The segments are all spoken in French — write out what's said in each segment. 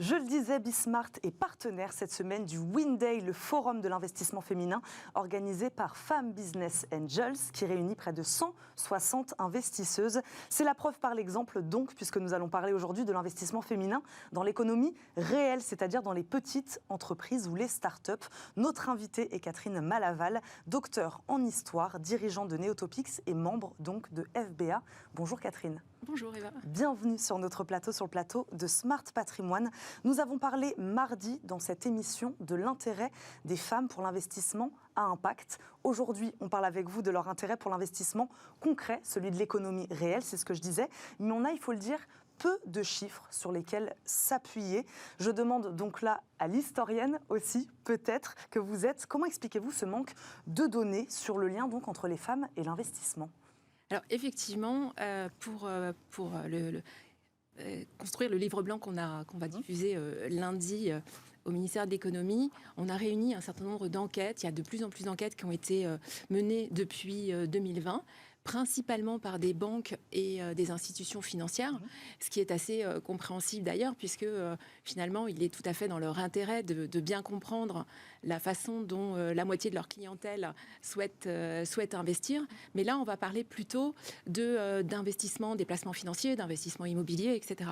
Je le disais, Bismart est partenaire cette semaine du Winday, le forum de l'investissement féminin organisé par Femmes Business Angels qui réunit près de 160 investisseuses. C'est la preuve par l'exemple donc, puisque nous allons parler aujourd'hui de l'investissement féminin dans l'économie réelle, c'est-à-dire dans les petites entreprises ou les start-up. Notre invitée est Catherine Malaval, docteure en histoire, dirigeante de Neotopics et membre donc de FBA. Bonjour Catherine. Bonjour Eva. Bienvenue sur notre plateau, sur le plateau de Smart Patrimoine. Nous avons parlé mardi dans cette émission de l'intérêt des femmes pour l'investissement à impact. Aujourd'hui, on parle avec vous de leur intérêt pour l'investissement concret, celui de l'économie réelle, c'est ce que je disais. Mais on a, il faut le dire, peu de chiffres sur lesquels s'appuyer. Je demande donc là à l'historienne aussi, peut-être, que vous êtes. Comment expliquez-vous ce manque de données sur le lien donc entre les femmes et l'investissement ? Alors effectivement, pour construire le livre blanc qu'on va diffuser lundi au ministère de l'économie, on a réuni un certain nombre d'enquêtes. Il y a de plus en plus d'enquêtes qui ont été menées depuis 2020, principalement par des banques et des institutions financières, ce qui est assez compréhensible d'ailleurs, puisque finalement, il est tout à fait dans leur intérêt de bien comprendre la façon dont la moitié de leur clientèle souhaite investir. Mais là, on va parler plutôt d'investissement, des placements financiers, d'investissement immobilier, etc.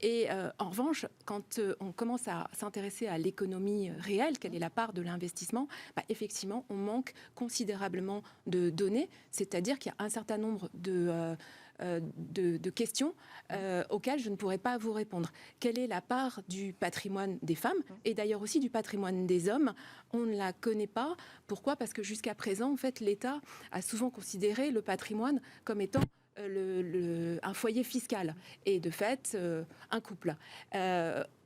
Et en revanche, quand on commence à s'intéresser à l'économie réelle, quelle est la part de l'investissement, effectivement, on manque considérablement de données, c'est-à-dire qu'il y a un certain nombre de questions auxquelles je ne pourrais pas vous répondre. Quelle est la part du patrimoine des femmes et d'ailleurs aussi du patrimoine des hommes? On ne la connaît pas. Pourquoi? Parce que jusqu'à présent, en fait, l'État a souvent considéré le patrimoine comme étant un foyer fiscal et de fait un couple.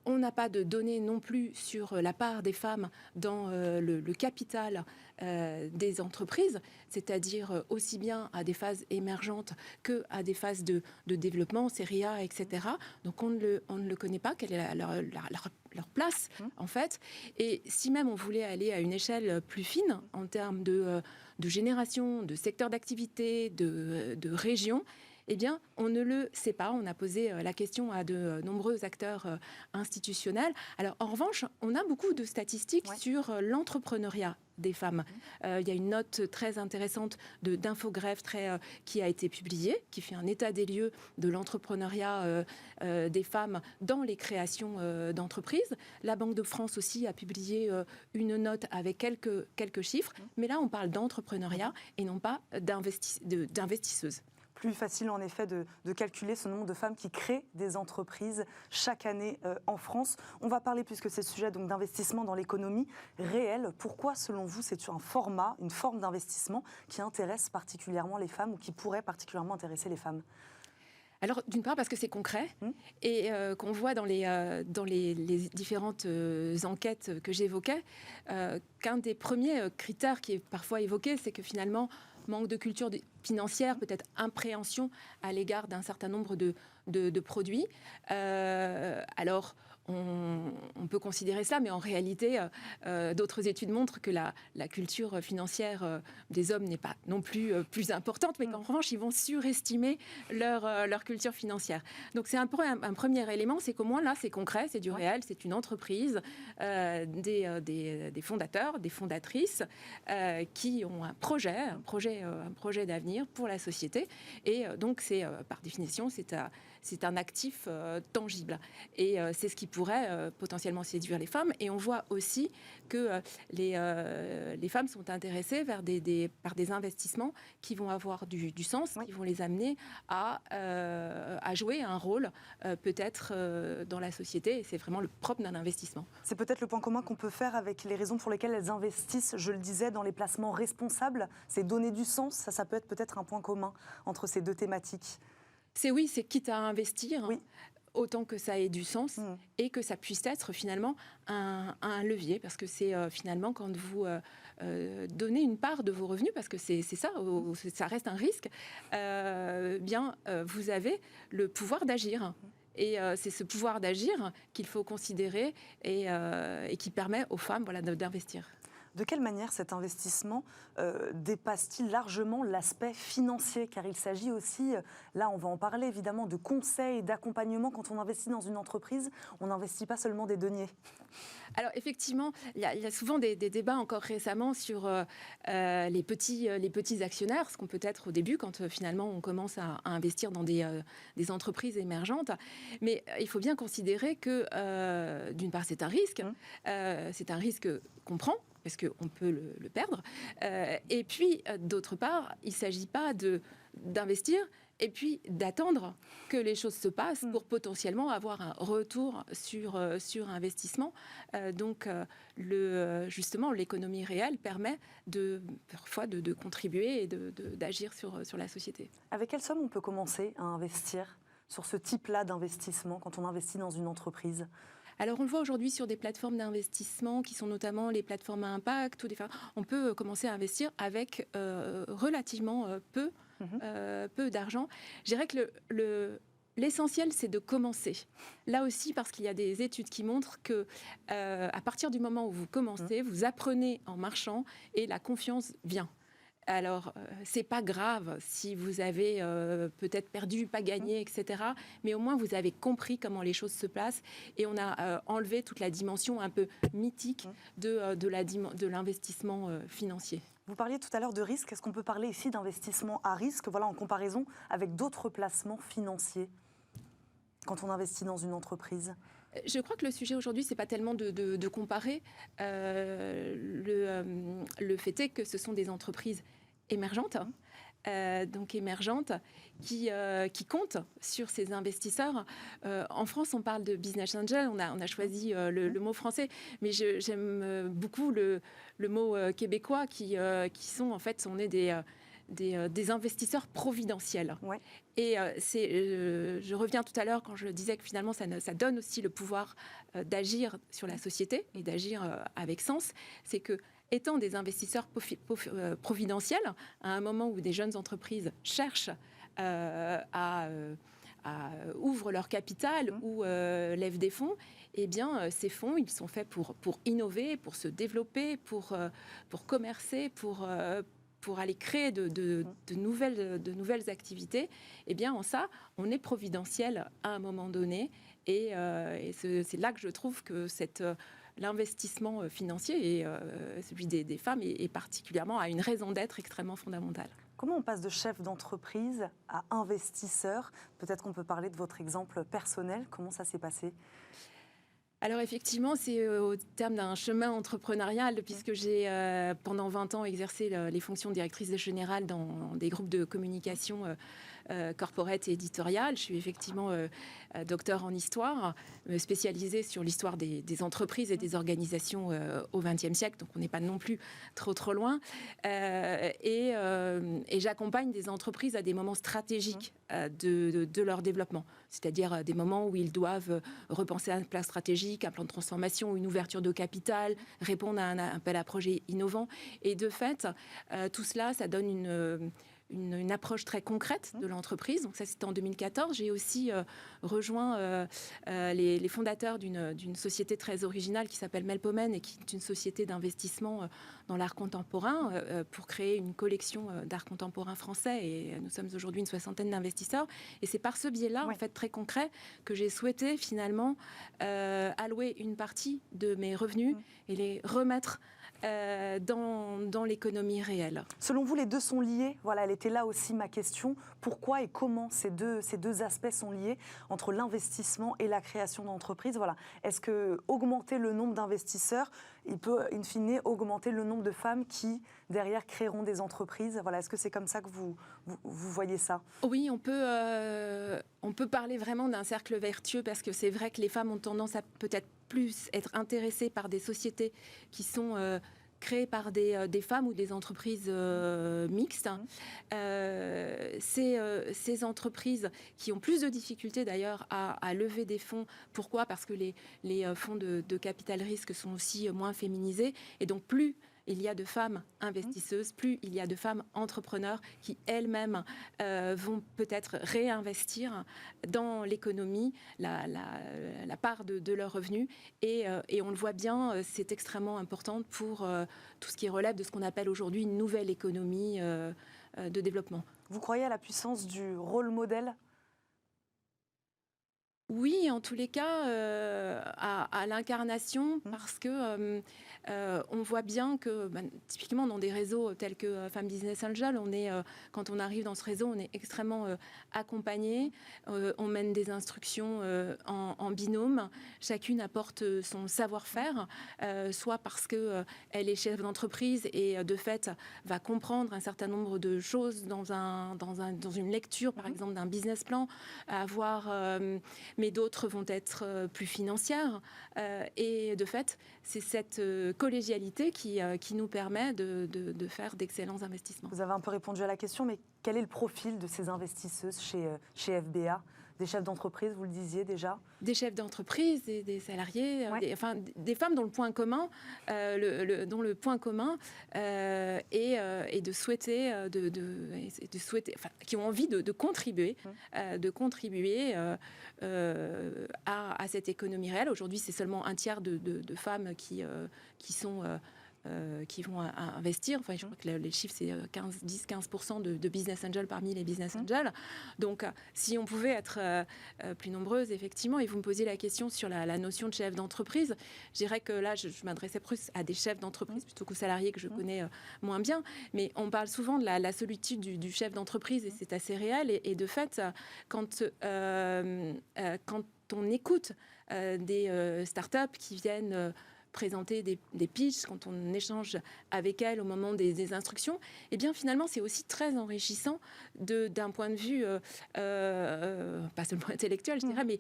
On n'a pas de données non plus sur la part des femmes dans le capital des entreprises, c'est-à-dire aussi bien à des phases émergentes qu'à des phases de développement, série A, etc. Donc on ne le connaît pas, quelle est leur place en fait. Et si même on voulait aller à une échelle plus fine en termes de génération, de secteur d'activité, de région, eh bien, on ne le sait pas. On a posé la question à de nombreux acteurs institutionnels. Alors, en revanche, on a beaucoup de statistiques sur l'entrepreneuriat des femmes. Il y a une note très intéressante d'Infogreffe qui a été publiée, qui fait un état des lieux de l'entrepreneuriat des femmes dans les créations d'entreprises. La Banque de France aussi a publié une note avec quelques chiffres. Mais là, on parle d'entrepreneuriat et non pas d'investisseuses. Plus facile en effet de calculer ce nombre de femmes qui créent des entreprises chaque année en France. On va parler, puisque c'est le sujet donc, d'investissement dans l'économie réelle. Pourquoi, selon vous, c'est une forme d'investissement qui intéresse particulièrement les femmes ou qui pourrait particulièrement intéresser les femmes ? Alors, d'une part, parce que c'est concret et qu'on voit dans les différentes enquêtes que j'évoquais, qu'un des premiers critères qui est parfois évoqué, c'est que finalement, manque de culture financière, peut-être impréhension à l'égard d'un certain nombre de produits. Alors, on peut considérer ça, mais en réalité, d'autres études montrent que la culture financière des hommes n'est pas non plus plus importante, mais qu'en revanche, ils vont surestimer leur culture financière. Donc, c'est un premier élément, c'est qu'au moins là, c'est concret, c'est du réel, c'est une entreprise, des fondateurs, des fondatrices qui ont un projet d'avenir pour la société. Et donc, c'est par définition, c'est un actif tangible. Et c'est ce qui pourrait potentiellement séduire les femmes. Et on voit aussi que les femmes sont intéressées par des investissements qui vont avoir du sens, qui vont les amener à jouer un rôle peut-être dans la société. Et c'est vraiment le propre d'un investissement. C'est peut-être le point commun qu'on peut faire avec les raisons pour lesquelles elles investissent, je le disais, dans les placements responsables. C'est donner du sens, ça peut être peut-être un point commun entre ces deux thématiques. C'est quitte à investir, autant que ça ait du sens et que ça puisse être finalement un levier, parce que c'est finalement quand vous donnez une part de vos revenus, parce que c'est ça, ça reste un risque, vous avez le pouvoir d'agir. Et c'est ce pouvoir d'agir qu'il faut considérer et qui permet aux femmes d'investir. De quelle manière cet investissement dépasse-t-il largement l'aspect financier? Car il s'agit aussi, là on va en parler évidemment, de conseils, d'accompagnement. Quand on investit dans une entreprise, on n'investit pas seulement des deniers. Alors effectivement, il y a souvent des débats encore récemment sur les petits actionnaires, ce qu'on peut être au début quand finalement on commence à investir dans des entreprises émergentes. Mais il faut bien considérer que d'une part c'est un risque qu'on prend, parce qu'on peut le perdre. Et puis, d'autre part, il ne s'agit pas d'investir et puis d'attendre que les choses se passent pour potentiellement avoir un retour sur investissement. Justement, l'économie réelle permet parfois de contribuer et d'agir sur la société. Avec quelle somme on peut commencer à investir sur ce type-là d'investissement quand on investit dans une entreprise ? Alors, on le voit aujourd'hui sur des plateformes d'investissement qui sont notamment les plateformes à impact. On peut commencer à investir avec relativement peu d'argent. Je dirais que l'essentiel, c'est de commencer. Là aussi, parce qu'il y a des études qui montrent que à partir du moment où vous commencez, vous apprenez en marchant et la confiance vient. Alors, c'est pas grave si vous avez peut-être perdu, pas gagné, etc. Mais au moins, vous avez compris comment les choses se passent et on a enlevé toute la dimension un peu mythique de l'investissement financier. Vous parliez tout à l'heure de risque. Est-ce qu'on peut parler ici d'investissement à risque, voilà, en comparaison avec d'autres placements financiers quand on investit dans une entreprise ? Je crois que le sujet aujourd'hui, c'est pas tellement de comparer. Le fait est que ce sont des entreprises émergentes, qui comptent sur ces investisseurs. En France, on parle de business angel, on a choisi le mot français, mais j'aime beaucoup le mot québécois qui sont en fait, on est des investisseurs providentiels. Ouais. Et je reviens tout à l'heure quand je disais que finalement ça donne aussi le pouvoir d'agir sur la société et d'agir avec sens. C'est que étant des investisseurs providentiels, à un moment où des jeunes entreprises cherchent ouvrent leur capital ou lèvent des fonds, eh bien, ces fonds, ils sont faits pour innover, pour se développer, pour commercer, pour aller créer de nouvelles activités. Eh bien, en ça, on est providentiel à un moment donné. Et c'est là que je trouve que l'investissement financier et celui des femmes est particulièrement à une raison d'être extrêmement fondamentale. Comment on passe de chef d'entreprise à investisseur ? Peut-être qu'on peut parler de votre exemple personnel. Comment ça s'est passé ? Alors effectivement, c'est au terme d'un chemin entrepreneurial, puisque j'ai pendant 20 ans exercé les fonctions de directrice générale dans des groupes de communication corporate et éditoriale. Je suis effectivement docteur en histoire, spécialisée sur l'histoire des entreprises et des organisations au XXe siècle, donc on n'est pas non plus trop loin. Et j'accompagne des entreprises à des moments stratégiques de leur développement, c'est-à-dire des moments où ils doivent repenser un plan stratégique, un plan de transformation, une ouverture de capital, répondre à un appel à projet innovant. Et de fait, tout cela, ça donne une approche très concrète de l'entreprise. Donc ça, c'était en 2014. J'ai aussi rejoint les fondateurs d'une société très originale qui s'appelle Melpomène et qui est une société d'investissement dans l'art contemporain pour créer une collection d'art contemporain français. Et nous sommes aujourd'hui une 60aine d'investisseurs. Et c'est par ce biais-là, en fait, très concret, que j'ai souhaité finalement allouer une partie de mes revenus et les remettre dans l'économie réelle. Selon vous, les deux sont liés ? Voilà, elle était là aussi ma question. Pourquoi et comment ces deux aspects sont liés entre l'investissement et la création d'entreprises ? Voilà. Est-ce que augmenter le nombre d'investisseurs, il peut, in fine, augmenter le nombre de femmes qui, derrière, créeront des entreprises ? Voilà. Est-ce que c'est comme ça que vous voyez ça ? Oui, on peut parler vraiment d'un cercle vertueux, parce que c'est vrai que les femmes ont tendance à peut-être plus être intéressées par des sociétés qui sont créées par des femmes ou des entreprises mixtes. Ces entreprises qui ont plus de difficultés d'ailleurs à lever des fonds. Pourquoi ? Parce que les fonds de capital risque sont aussi moins féminisés. Et donc plus il y a de femmes investisseuses, plus il y a de femmes entrepreneurs qui elles-mêmes vont peut-être réinvestir dans l'économie la part de leurs revenus. Et on le voit bien, c'est extrêmement important pour tout ce qui relève de ce qu'on appelle aujourd'hui une nouvelle économie de développement. Vous croyez à la puissance du rôle modèle ? Oui, en tous les cas, à l'incarnation, parce que on voit bien que, typiquement, dans des réseaux tels que Femmes Business Angel, quand on arrive dans ce réseau, on est extrêmement accompagné. On mène des instructions en binôme. Chacune apporte son savoir-faire, soit parce qu'elle est chef d'entreprise et, de fait, va comprendre un certain nombre de choses dans une lecture, par exemple, d'un business plan, mais d'autres vont être plus financières. Et de fait, c'est cette collégialité qui nous permet de faire d'excellents investissements. Vous avez un peu répondu à la question, mais quel est le profil de ces investisseuses chez FBA ? Des chefs d'entreprise, vous le disiez déjà ? Des chefs d'entreprise, des salariés, des femmes dont le point commun, est de souhaiter, qui ont envie de contribuer, à cette économie réelle. Aujourd'hui, c'est seulement un tiers de femmes qui vont investir. Enfin, je crois que les chiffres, c'est 10-15% de business angels parmi les business angels. Donc, si on pouvait être plus nombreuses, effectivement, et vous me posiez la question sur la notion de chef d'entreprise, je dirais que là, je m'adressais plus à des chefs d'entreprise plutôt qu'aux salariés que je connais moins bien. Mais on parle souvent de la solitude du chef d'entreprise, et c'est assez réel. Et de fait, quand on écoute des startups qui viennent présenter des pitchs, quand on échange avec elles au moment des instructions, eh bien finalement c'est aussi très enrichissant d'un point de vue pas seulement intellectuel, je dirais, mais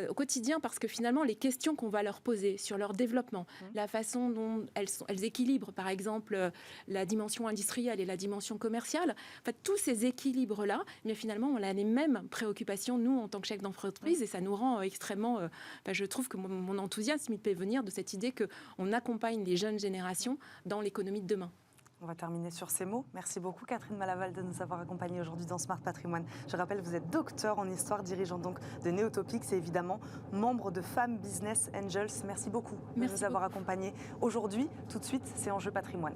au quotidien, parce que finalement les questions qu'on va leur poser sur leur développement, la façon dont elles équilibrent par exemple la dimension industrielle et la dimension commerciale, en fait, tous ces équilibres-là, mais finalement on a les mêmes préoccupations nous en tant que chef d'entreprise, et ça nous rend extrêmement... je trouve que mon enthousiasme il peut venir de cette idée qu'on accompagne les jeunes générations dans l'économie de demain. On va terminer sur ces mots. Merci beaucoup Catherine Malaval de nous avoir accompagnés aujourd'hui dans Smart Patrimoine. Je rappelle, vous êtes docteur en histoire, dirigeante donc de Neotopics et évidemment membre de Femmes Business Angels. Merci beaucoup de nous avoir accompagnés aujourd'hui. Tout de suite, c'est Enjeu Patrimoine.